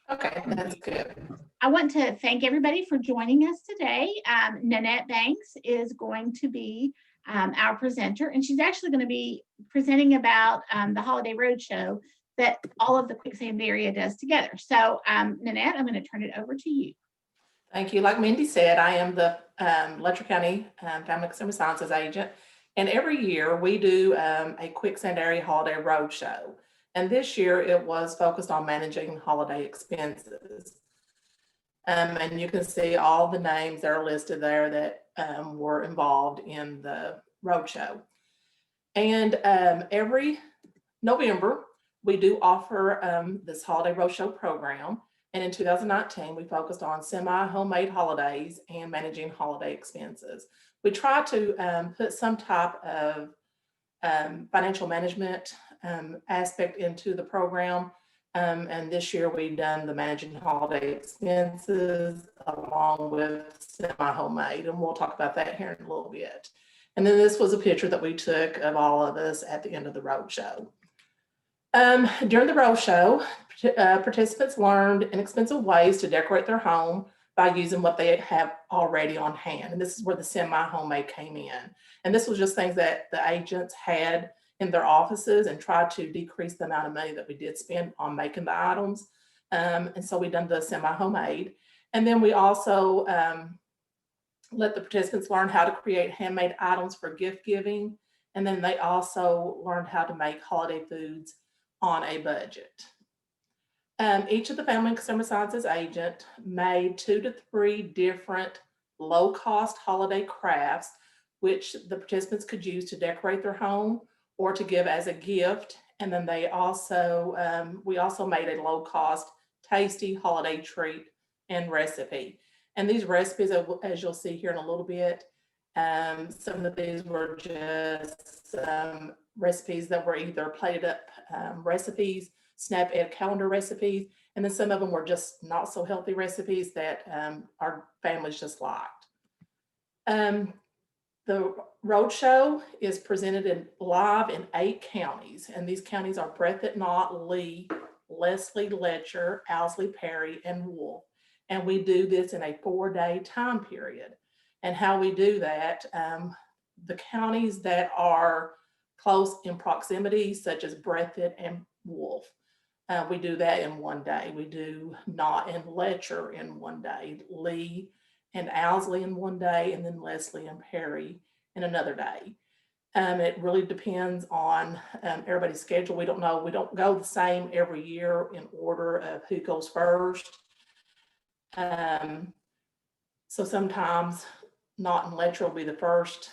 Okay, that's good. I want to thank everybody for joining us today. Nanette Banks is going to be our presenter, and she's actually going to be presenting about the Holiday Roadshow that all of the Quicksand area does together. So, Nanette, I'm going to turn it over to you. Thank you. Like Mindy said, I am the Letcher County Family Consumer Sciences agent. And every year we do a Quicksand Area Holiday Roadshow. And this year it was focused on managing holiday expenses. And you can see all the names that are listed there that were involved in the roadshow. And every November, we do offer this holiday roadshow program. And in 2019, we focused on semi-homemade holidays and managing holiday expenses. We try to put some type of financial management aspect into the program. And this year we've done the managing holiday expenses along with semi-homemade, and we'll talk about that here in a little bit. And then this was a picture that we took of all of us at the end of the roadshow. During the roadshow, participants learned inexpensive ways to decorate their home by using what they have already on hand. And this is where the semi-homemade came in. And this was just things that the agents had in their offices and tried to decrease the amount of money that we did spend on making the items. And so we done the semi-homemade. And then we also let the participants learn how to create handmade items for gift giving. And then they also learned how to make holiday foods on a budget. Each of the Family and Consumer Sciences agent made 2 to 3 different low-cost holiday crafts, which the participants could use to decorate their home or to give as a gift. And then they also, we also made a low-cost, tasty holiday treat and recipe. And these recipes, as you'll see here in a little bit, some of these were just recipes that were either plated up recipes, Snap Ed calendar recipes, and then some of them were just not so healthy recipes that our families just liked. The roadshow is presented live in 8 counties, and these counties are Breathitt, Knott, Lee, Leslie, Letcher, Owsley, Perry, and Wolfe. And we do this in a 4-day time period. And how we do that, the counties that are close in proximity, such as Breathitt and Wolfe, we do that in 1 day. We do Knott and Letcher in 1 day, Lee and Owsley in 1 day, and then Leslie and Perry in another day. It really depends on everybody's schedule. We don't know. We don't go the same every year in order of who goes first. So sometimes Knott and Letcher will be the first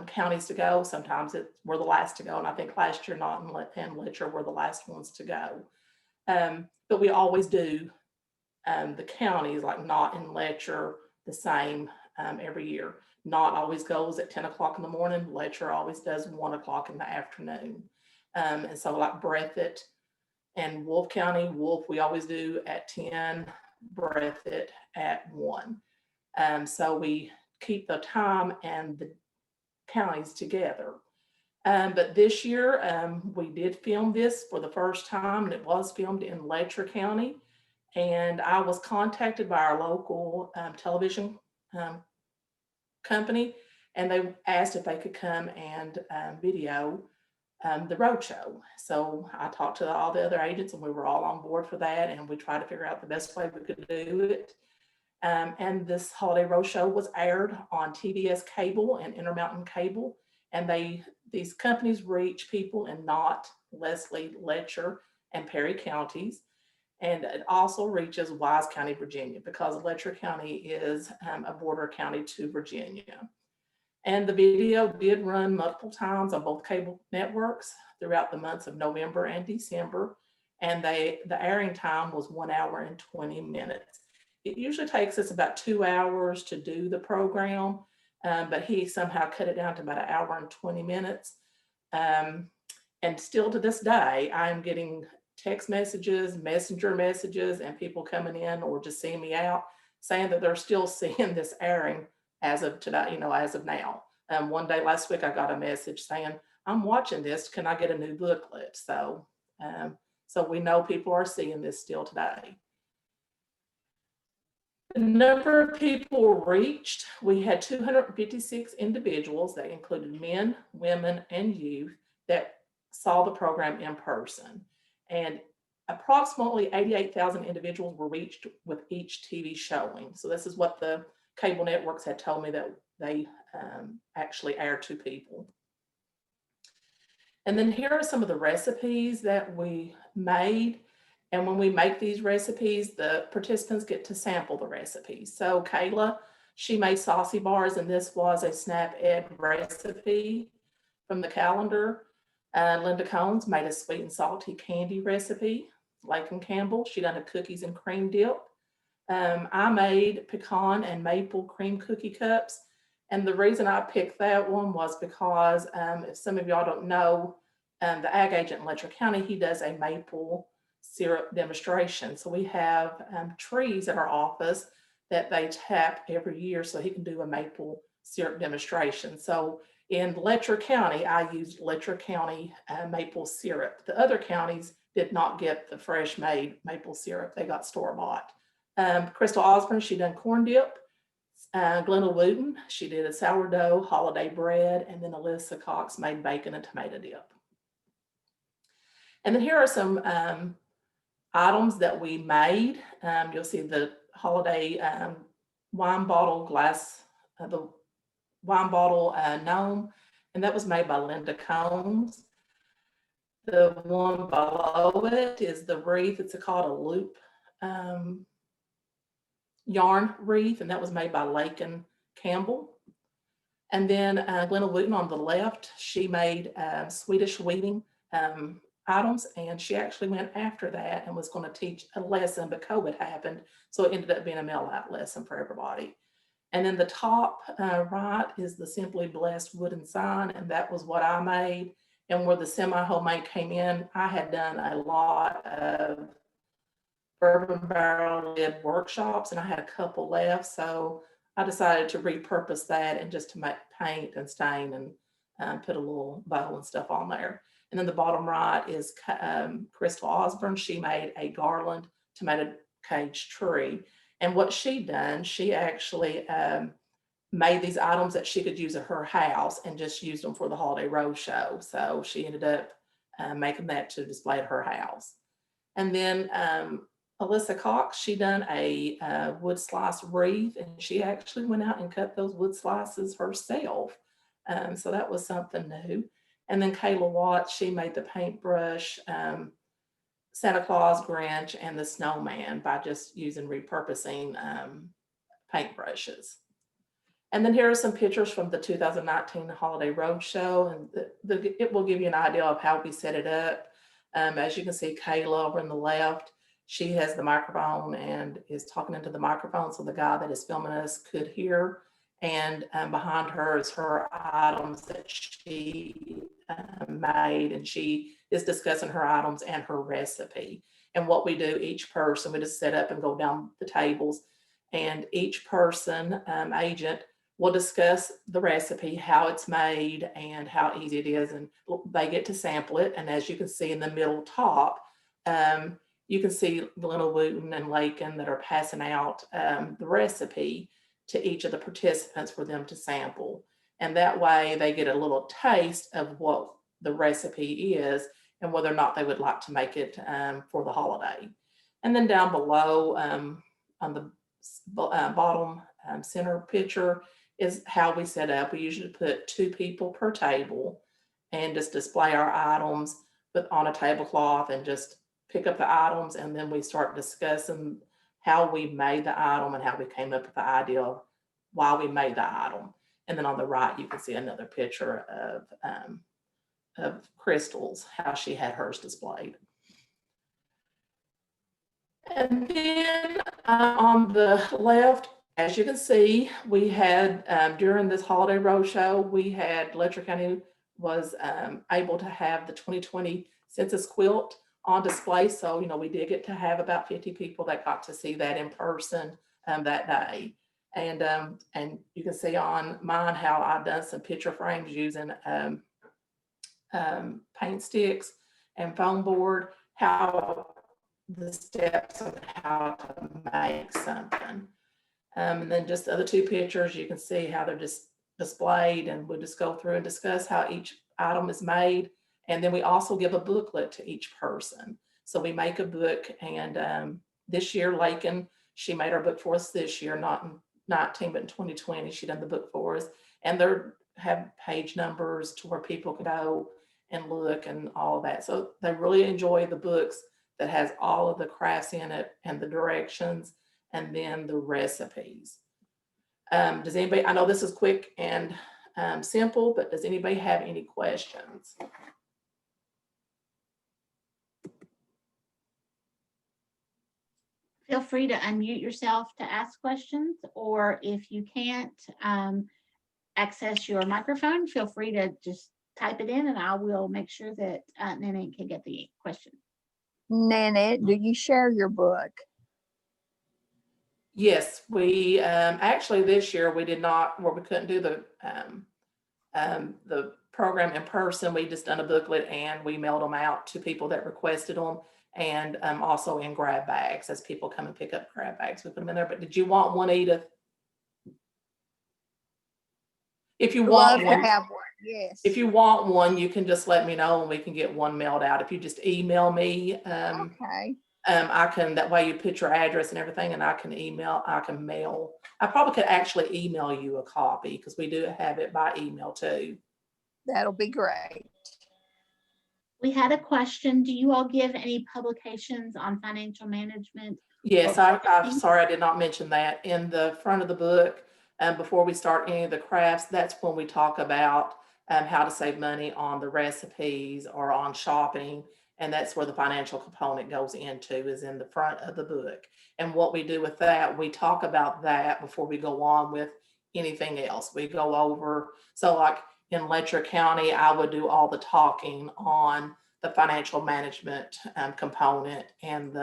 counties to go. Sometimes we're the last to go. And I think last year Knott and Letcher were the last ones to go. But we always do the counties like Knott and Letcher the same every year. Knott always goes at 10 o'clock in the morning. Letcher always does 1 o'clock in the afternoon. And so like Breathitt and Wolfe County, Wolfe we always do at 10, Breathitt at 1. So we keep the time and the counties together. But this year we did film this for the first time, and it was filmed in Letcher County. And I was contacted by our local television company, and they asked if they could come and video the roadshow. So I talked to all the other agents, and we were all on board for that, and we tried to figure out the best way we could do it. And this holiday roadshow was aired on TBS Cable and Intermountain Cable, and these companies reach people in Knott, Leslie, Letcher, and Perry counties. And it also reaches Wise County, Virginia, because Letcher County is a border county to Virginia. And the video did run multiple times on both cable networks throughout the months of November and December. And the airing time was 1 hour and 20 minutes. It usually takes us about 2 hours to do the program, but he somehow cut it down to about 1 hour and 20 minutes. And still to this day, I'm getting text messages, messenger messages, and people coming in or just seeing me out saying that they're still seeing this airing as of today, as of now. One day last week, I got a message saying, I'm watching this, can I get a new booklet? So we know people are seeing this still today. The number of people reached, we had 256 individuals that included men, women, and youth that saw the program in person. And approximately 88,000 individuals were reached with each TV showing. So this is what the cable networks had told me that they actually aired to people. And then here are some of the recipes that we made. And when we make these recipes, the participants get to sample the recipes. So Kayla, she made saucy bars, and this was a snap ed recipe from the calendar. Linda Combs made a sweet and salty candy recipe. Lakin Campbell, she done a cookies and cream dip. I made pecan and maple cream cookie cups. And the reason I picked that one was because if some of y'all don't know, the ag agent in Letcher County, he does a maple syrup demonstration. So we have trees at our office that they tap every year so he can do a maple syrup demonstration. So in Letcher County, I used Letcher County maple syrup. The other counties did not get the fresh made maple syrup. They got store-bought. Crystal Osborne, she done corn dip. Glenda Wooten, she did a sourdough holiday bread, and then Alyssa Cox made bacon and tomato dip. And then here are some items that we made. You'll see the holiday wine bottle glass, the wine bottle gnome, and that was made by Linda Combs. The one below it is the wreath. It's called a loop yarn wreath, and that was made by Lakin Campbell. And then Glenda Wooten on the left, she made Swedish weaving items, and she actually went after that and was going to teach a lesson, but COVID happened, so it ended up being a mail-out lesson for everybody. And then the top right is the Simply Blessed wooden sign, and that was what I made. And where the semi-homemade came in, I had done a lot of bourbon barrel lid workshops, and I had a couple left, so I decided to repurpose that and just to make paint and stain and put a little bow and stuff on there. And then the bottom right is Crystal Osborne. She made a garland tomato cage tree. And what she done, she actually made these items that she could use at her house and just used them for the Holiday Roadshow. So she ended up making that to display at her house. And then Alyssa Cox, she done a wood slice wreath, and she actually went out and cut those wood slices herself. So that was something new. And then Kayla Watts, she made the paintbrush Santa Claus, Grinch, and the snowman by just using repurposing paintbrushes. And then here are some pictures from the 2019 Holiday Roadshow, and it will give you an idea of how we set it up. As you can see, Kayla over on the left, she has the microphone and is talking into the microphone so the guy that is filming us could hear. And behind her is her items that she made, and she is discussing her items and her recipe. And what we do, each person, we just set up and go down the tables, and each person, agent, will discuss the recipe, how it's made, and how easy it is. And they get to sample it. And as you can see in the middle top, you can see Glenda Wooten and Lakin that are passing out the recipe to each of the participants for them to sample. And that way they get a little taste of what the recipe is and whether or not they would like to make it for the holiday. And then down below on the bottom center picture is how we set up. We usually put 2 people per table and just display our items on a tablecloth and just pick up the items, and then we start discussing how we made the item and how we came up with the idea of why we made the item. And then on the right, you can see another picture of Crystal's, how she had hers displayed. And then on the left, as you can see, we had during this Holiday Roadshow, we had Letcher County was able to have the 2020 census quilt on display. So, you know, we did get to have about 50 people that got to see that in person that day. And you can see on mine how I've done some picture frames using paint sticks and foam board, how the steps of how to make something. And then just the other two pictures, you can see how they're just displayed, and we'll just go through and discuss how each item is made. And then we also give a booklet to each person. So we make a book, and this year, Lakin, she made our book for us this year, not in 19, but in 2020, she done the book for us. And they're have page numbers to where people can go and look and all of that. So they really enjoy the books that has all of the crafts in it and the directions and then the recipes. Does anybody, I know this is quick and simple, but does anybody have any questions? Feel free to unmute yourself to ask questions, or if you can't access your microphone, feel free to just type it in and I will make sure that Nanette can get the question. Nanette, do you share your book? Yes, we actually this year we did not, where we couldn't do the program in person. We just done a booklet and we mailed them out to people that requested them, and also in grab bags as people come and pick up grab bags. We put them in there. But did you want one, Edith? If you want Love one, to have one. Yes. if you want one, you can just let me know and we can get one mailed out. If you just email me, Okay. I can, that way you put your address and everything, and I can mail. I probably could actually email you a copy because we do have it by email too. That'll be great. We had a question. Do you all give any publications on financial management? Yes, I'm sorry, I did not mention that. In the front of the book, before we start any of the crafts, that's when we talk about how to save money on the recipes or on shopping. And that's where the financial component goes into, is in the front of the book. And what we do with that, we talk about that before we go on with anything else. We go over, so like in Letcher County, I would do all the talking on the financial management component, and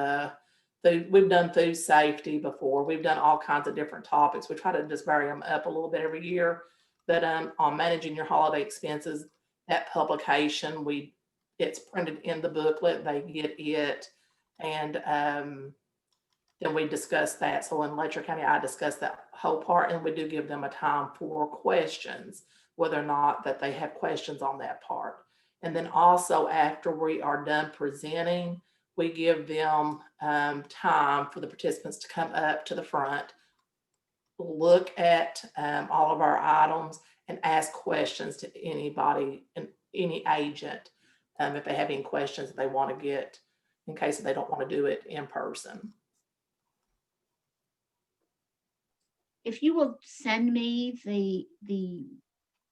we've done food safety before. We've done all kinds of different topics. We try to just vary them up a little bit every year. But on managing your holiday expenses, that publication, it's printed in the booklet, they get it, and then we discuss that. So in Letcher County, I discuss that whole part, and we do give them a time for questions, whether or not that they have questions on that part. And then also after we are done presenting, we give them time for the participants to come up to the front, look at all of our items, and ask questions to anybody and any agent if they have any questions that they want to get, in case they don't want to do it in person. If you will send me the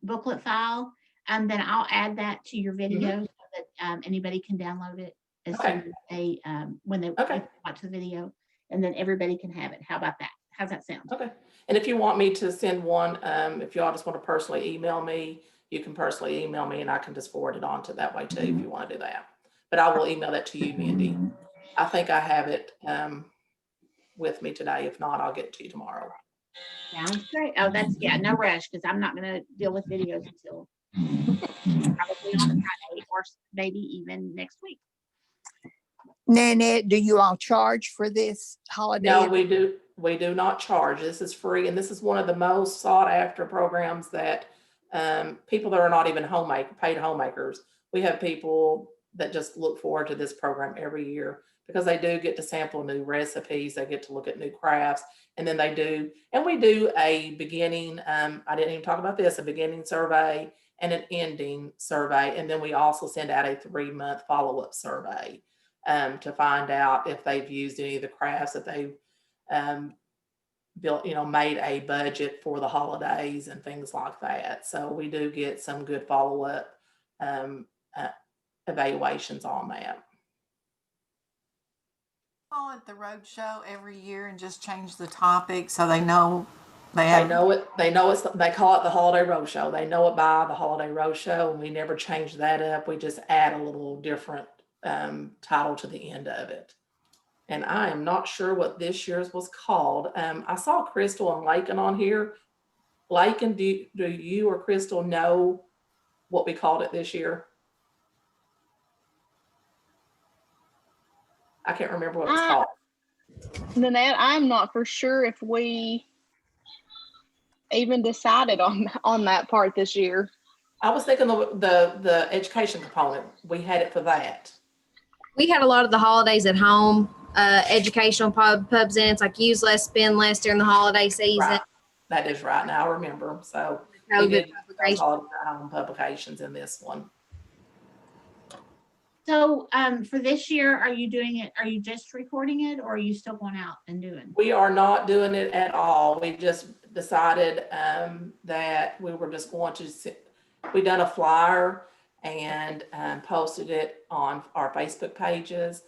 booklet file, and then I'll add that to your video so that anybody can download it as soon as they when they watch the video, and then everybody can have it. How about that? How's that sound? Okay. And if you want me to send one, if y'all just want to personally email me, you can personally email me, and I can just forward it on to that way too, if you want to do that. But I will email that to you, Mindy. I think I have it with me today. If not, I'll get it to you tomorrow. Sounds great. Oh, that's, yeah, no rush, because I'm not going to deal with videos until probably on Friday, or maybe even next week. Nanette, do you all charge for this holiday? No, we do not charge. This is free, and this is one of the most sought after programs that people that are not even paid homemakers. We have people that just look forward to this program every year because they do get to sample new recipes, they get to look at new crafts, and then we do a beginning, I didn't even talk about this, a beginning survey and an ending survey, and then we also send out a 3-month follow-up survey to find out if they've used any of the crafts, that they've built, made a budget for the holidays and things like that. So we do get some good follow-up evaluations on that. Call it the road show every year and just change the topic so they know They know it. They call it the Holiday Roadshow. They know it by the Holiday Roadshow, and we never change that up. We just add a little different title to the end of it. And I am not sure what this year's was called. I saw Crystal and Lakin on here. Lakin, do you or Crystal know what we called it this year? I can't remember what it's called. Nanette, I'm not for sure if we even decided on that part this year. I was thinking the education component, we had it for that. We had a lot of the holidays at home, educational pubs in. It's like use less, spend less during the holiday season. Right. That is right. Now I remember. So we COVID did those publication. holiday home publications in this one. So for this year, are you doing it, are you just recording it or are you still going out and doing? We are not doing it at all. We just decided that we were just going to, we done a flyer and posted it on our Facebook pages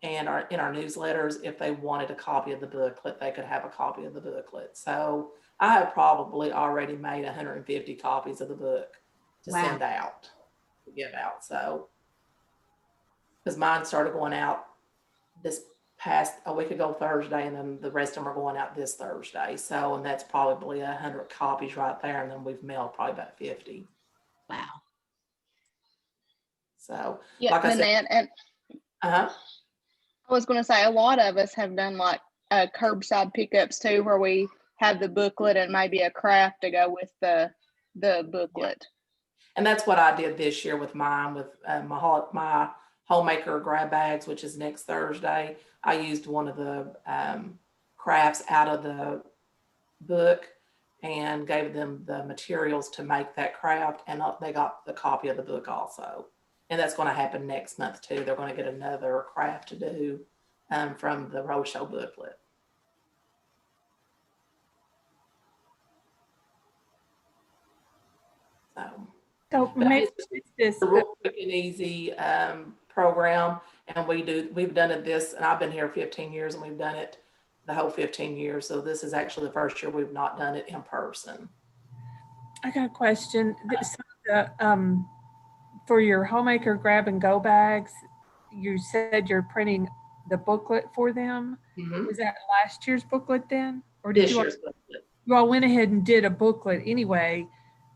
and in our newsletters. If they wanted a copy of the booklet, they could have a copy of the booklet. So I have probably already made 150 copies of the book to Wow. send out, to give out. So, because mine started going out this past a week ago Thursday, and then the rest of them are going out this Thursday. So, and that's probably 100 copies right there, and then we've mailed probably about 50. Wow. So, Yeah, like I said, Nanette, and uh-huh. I was going to say a lot of us have done like curbside pickups too, where we have the booklet and maybe a craft to go with the booklet. And that's what I did this year with mine, with my homemaker grab bags, which is next Thursday. I used one of the crafts out of the book and gave them the materials to make that craft, and they got the copy of the book also. And that's going to happen next month too. They're going to get another craft to do from the Roadshow booklet. So But maybe it's this, a real quick and easy program, and we've done it this, and I've been here 15 years, and we've done it the whole 15 years. So this is actually the first year we've not done it in person. I got a question. For your homemaker grab and go bags, you said you're printing the booklet for them. Was that last year's booklet then? Or did This year's booklet. you all went ahead and did a booklet anyway,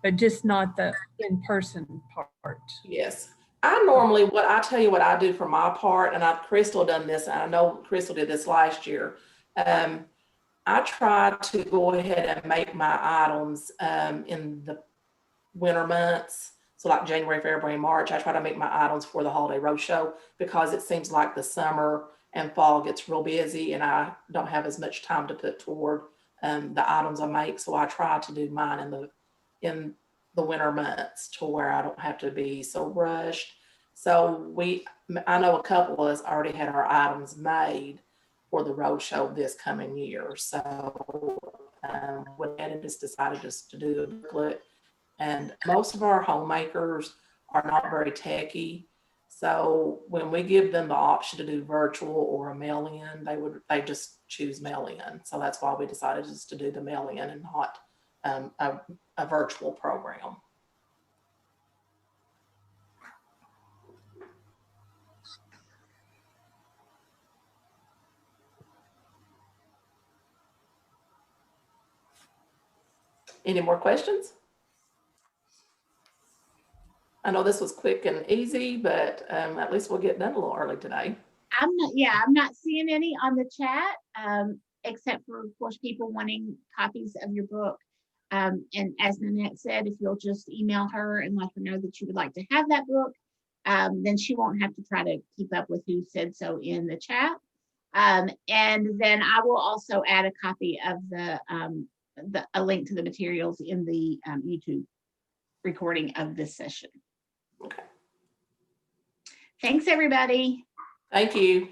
but just not the in-person part? Yes. I normally, what I do for my part, and Crystal done this, and I know Crystal did this last year. I try to go ahead and make my items in the winter months. So like January, February, March, I try to make my items for the Holiday Roadshow, because it seems like the summer and fall gets real busy and I don't have as much time to put toward the items I make. So I try to do mine in the winter months to where I don't have to be so rushed. So I know a couple of us already had our items made for the Roadshow this coming year. So went ahead and just decided just to do the booklet. And most of our homemakers are not very techy. So when we give them the option to do virtual or a mail-in, they just choose mail-in. So that's why we decided just to do the mail-in and not a virtual program. Any more questions? I know this was quick and easy, but at least we'll get done a little early today. I'm not seeing any on the chat, except for, of course, people wanting copies of your book. And as Nanette said, if you'll just email her and let her know that you would like to have that book, then she won't have to try to keep up with who said so in the chat. And then I will also add a copy of a link to the materials in the YouTube recording of this session. Okay. Thanks, everybody. Thank you.